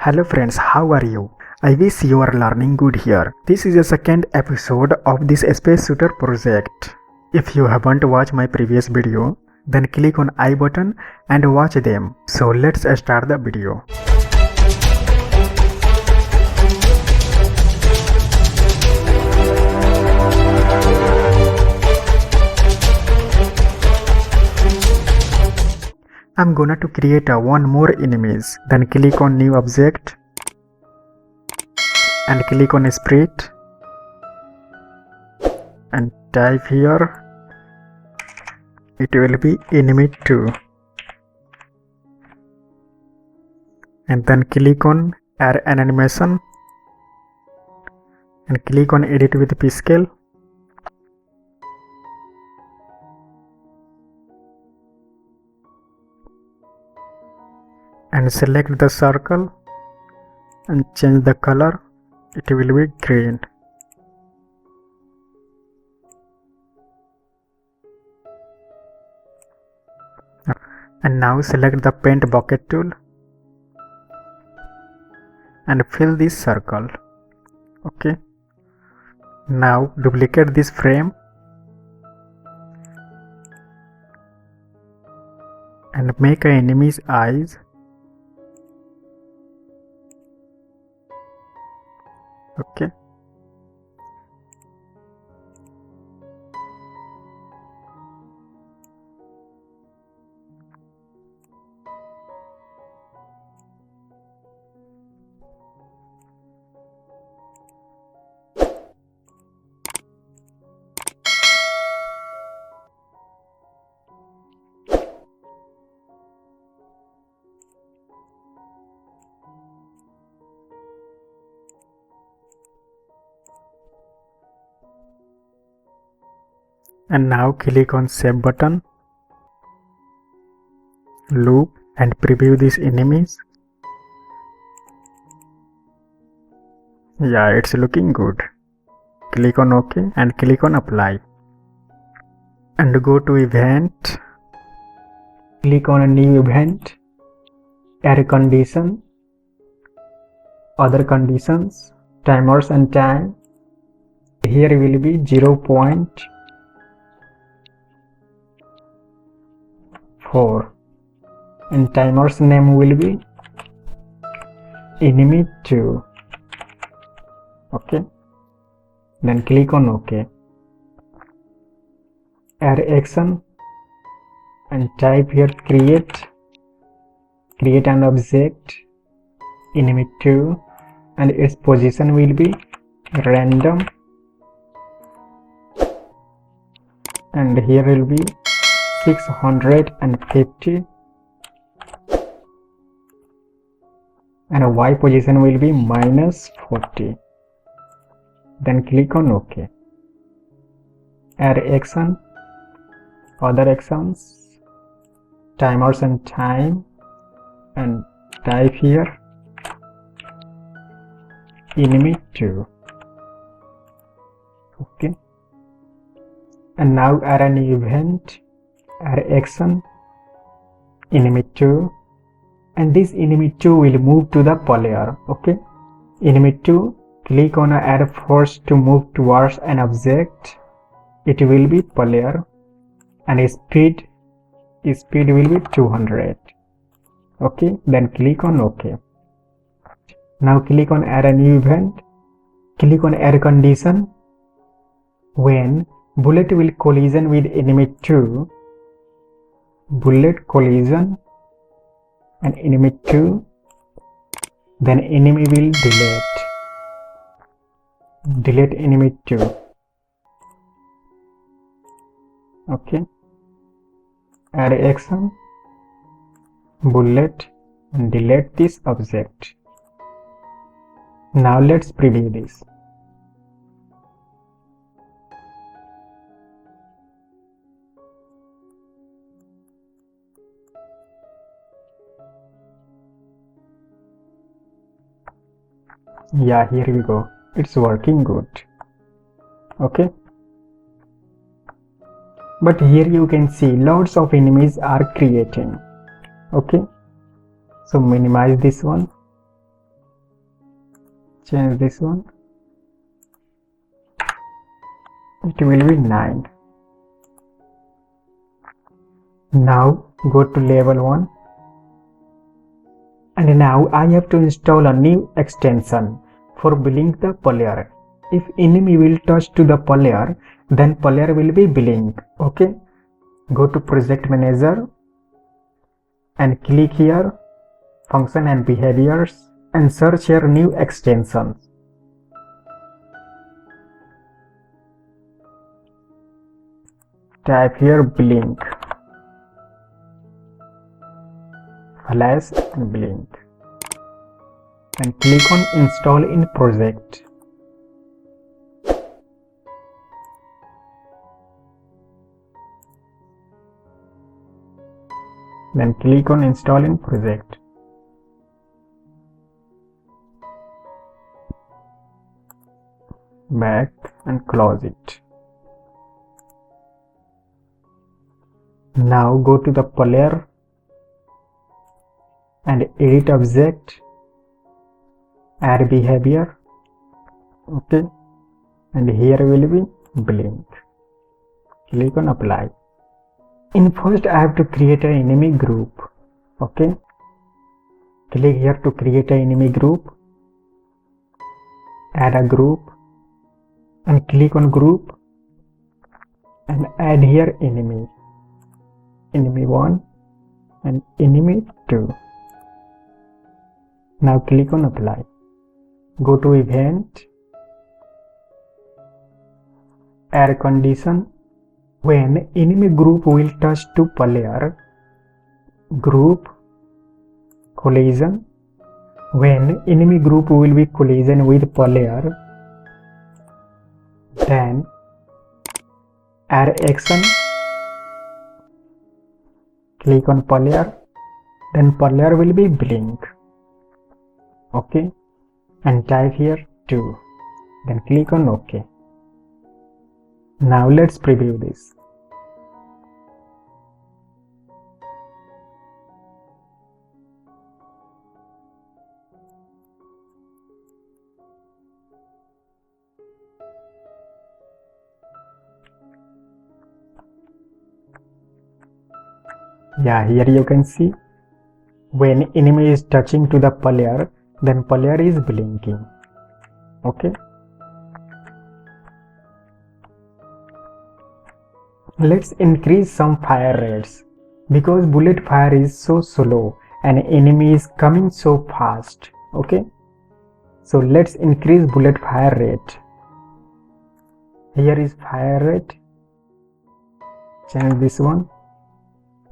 Hello friends, how are you? I wish you are learning good here. This is the second episode of this space shooter project. If you haven't watched my previous video, then click on I button and watch them. So let's start the video. I'm gonna to create one more image. Then click on new object and click on spread and type here. It will be enemy 2 and then click on add an animation and click on edit with p-scale. And select the circle and change the color. It will be green. And now select the paint bucket tool and fill this circle. Okay. Now duplicate this frame and make an enemy's eyes. Okay. And now click on save button, loop and preview these enemies. Yeah, it's looking good. Click on OK and click on apply. And go to event. Click on a new event, add condition, other conditions, timers and time. Here will be 0.4 and timer's name will be enemy 2. Okay, then click on OK. Add action and type here create an object enemy 2 and its position will be random and here will be 650 and Y position will be -40. Then click on OK. Add action, other actions, timers and time and type here enemy 2. Okay, and now add an event, add action enemy 2 and this enemy 2 will move to the player. Okay, enemy 2, click on add force to move towards an object. It will be player and speed will be 200. Okay, then click on OK. Now click on add a new event, click on add condition. When bullet will collision with enemy 2, bullet collision and enemy 2, then enemy will delete enemy 2. Okay, add action, bullet and delete this object. Now let's preview this. Yeah, here we go. It's working good. Okay. But here you can see lots of enemies are creating. Okay. So minimize this one change this one, it will be 9. Now go to level 1, and now I have to install a new extension for blink the player. If enemy will touch to the player, then player will be blink. Okay, go to project manager and click here function and behaviors and search here new extensions. Type here blink, flash and blink, and click on install in project. Then click on install in project. Back and close it. Now go to the player and edit object, add behavior. Okay, and here will be blink. Click on apply. In first I have to create an enemy group. Okay, click here to create an enemy group, add a group, and click on group and add here enemy 1 and enemy 2. Now click on apply. Go to event, add condition. When enemy group will touch to player, group collision. When enemy group will be collision with player, then add action. Click on player, then player will be blink. Okay, and type here 2, then click on OK. Now let's preview this. Yeah, here you can see when enemy is touching to the player, then player is blinking. Okay, let's increase some fire rates because bullet fire is so slow and enemy is coming so fast. Okay, so let's increase bullet fire rate. Here is fire rate, change this one,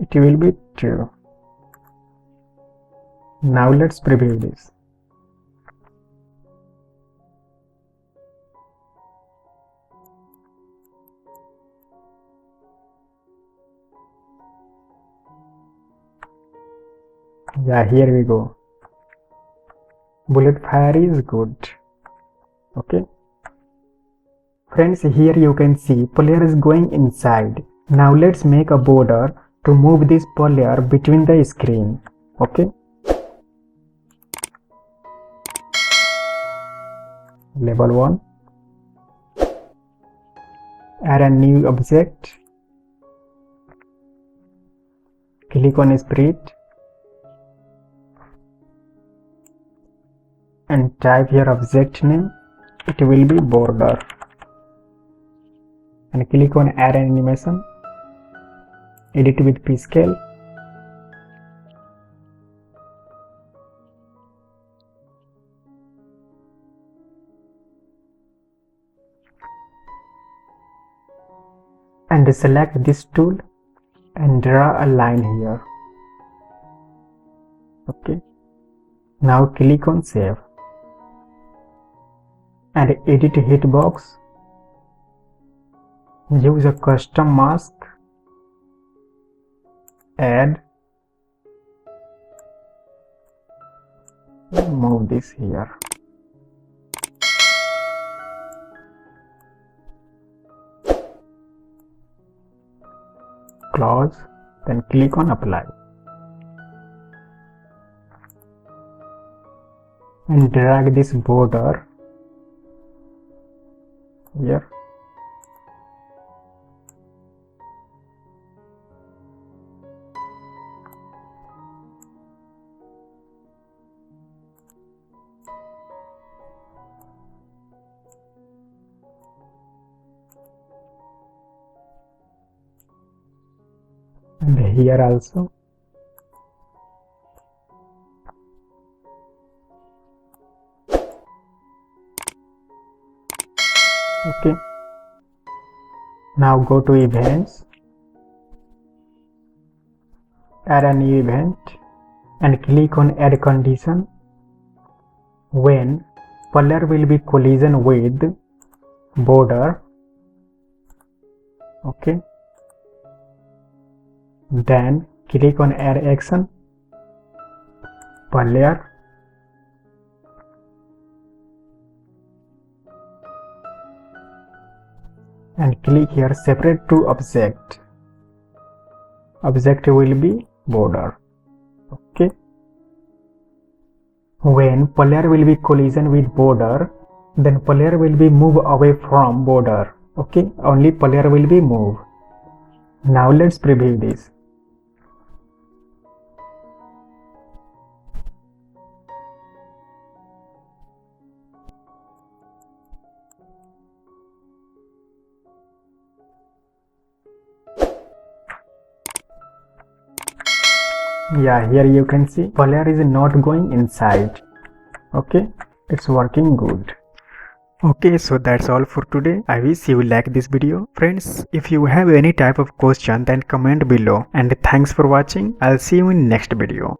it will be 2. Now let's preview this. Yeah, here we go. Bullet fire is good. Okay, friends, here you can see player is going inside. Now let's make a border to move this player between the screen. Okay, level 1, add a new object, click on spirit and type here object name, it will be border, and click on add animation, edit with P scale, and select this tool and draw a line here. Okay, now click on save and edit hitbox. Use a custom mask, add, move this here. Close, then click on apply and drag this border here. And here also. Okay. Now go to events, add a new event and click on add condition when player will be collision with border. Okay. Then click on add action, player, and click here separate to object. Object will be border. Okay. When player will be collision with border, then player will be move away from border. Okay. Only player will be move. Now let's preview this. Yeah, here you can see player is not going inside. Okay, it's working good. Okay, so that's all for today. I wish you like this video. Friends, if you have any type of question, then comment below. And thanks for watching. I'll see you in next video.